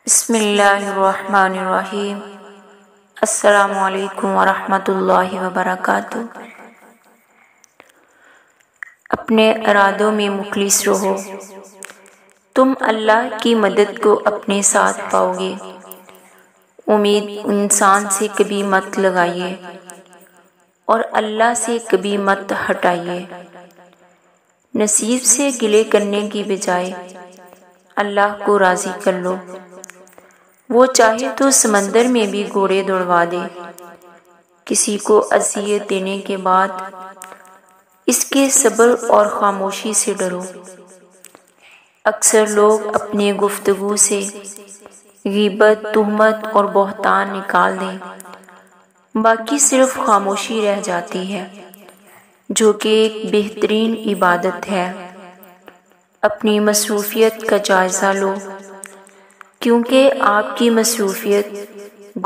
بسم اللہ الرحمن الرحیم۔ السلام علیکم ورحمۃ اللہ وبرکاتہ۔ اپنے ارادوں میں مخلص رہو، تم اللہ کی مدد کو اپنے ساتھ پاؤ گے۔ امید انسان سے کبھی مت لگائیے اور اللہ سے کبھی مت ہٹائیے۔ نصیب سے گلے کرنے کی بجائے اللہ کو راضی کر لو۔ وہ چاہے تو سمندر میں بھی گھوڑے دوڑوا دے۔ کسی کو اذیت دینے کے بعد اس کے صبر اور خاموشی سے ڈرو۔ اکثر لوگ اپنی گفتگو سے غیبت، تہمت اور بہتان نکال دیں، باقی صرف خاموشی رہ جاتی ہے، جو کہ ایک بہترین عبادت ہے۔ اپنی مصروفیت کا جائزہ لو، کیونکہ آپ کی مصروفیت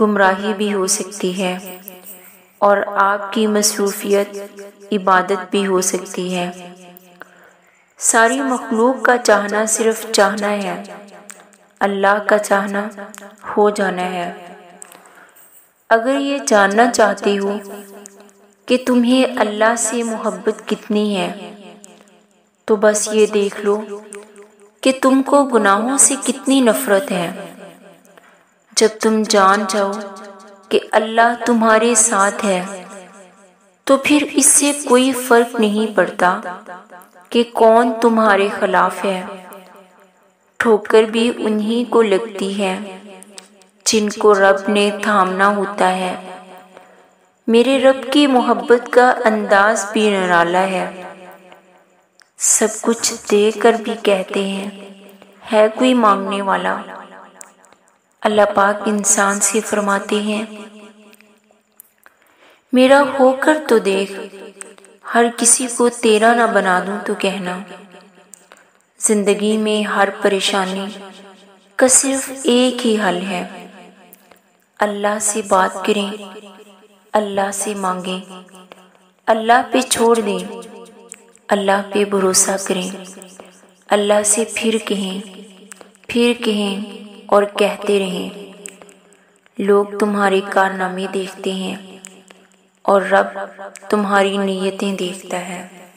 گمراہی بھی ہو سکتی ہے اور آپ کی مصروفیت عبادت بھی ہو سکتی ہے۔ ساری مخلوق کا چاہنا صرف چاہنا ہے، اللہ کا چاہنا ہو جانا ہے۔ اگر یہ جاننا چاہتے ہو کہ تمہیں اللہ سے محبت کتنی ہے، تو بس یہ دیکھ لو کہ تم کو گناہوں سے کتنی نفرت ہے۔ جب تم جان جاؤ کہ اللہ تمہارے ساتھ ہے، تو پھر اس سے کوئی فرق نہیں پڑتا کہ کون تمہارے خلاف ہے۔ ٹھوکر بھی انہی کو لگتی ہے جن کو رب نے تھامنا ہوتا ہے۔ میرے رب کی محبت کا انداز بھی نرالا ہے۔ سب کچھ دے کر بھی کہتے ہیں، ہے کوئی مانگنے والا؟ اللہ پاک انسان سے فرماتے ہیں، میرا ہو کر تو دیکھ، ہر کسی کو تیرا نہ بنا دوں تو کہنا۔ زندگی میں ہر پریشانی کا صرف ایک ہی حل ہے، اللہ سے بات کریں، اللہ سے مانگیں، اللہ پہ چھوڑ دیں، اللہ پہ بھروسہ کریں، اللہ سے پھر کہیں اور کہتے رہیں۔ لوگ تمہارے کارنامے دیکھتے ہیں اور رب تمہاری نیتیں دیکھتا ہے۔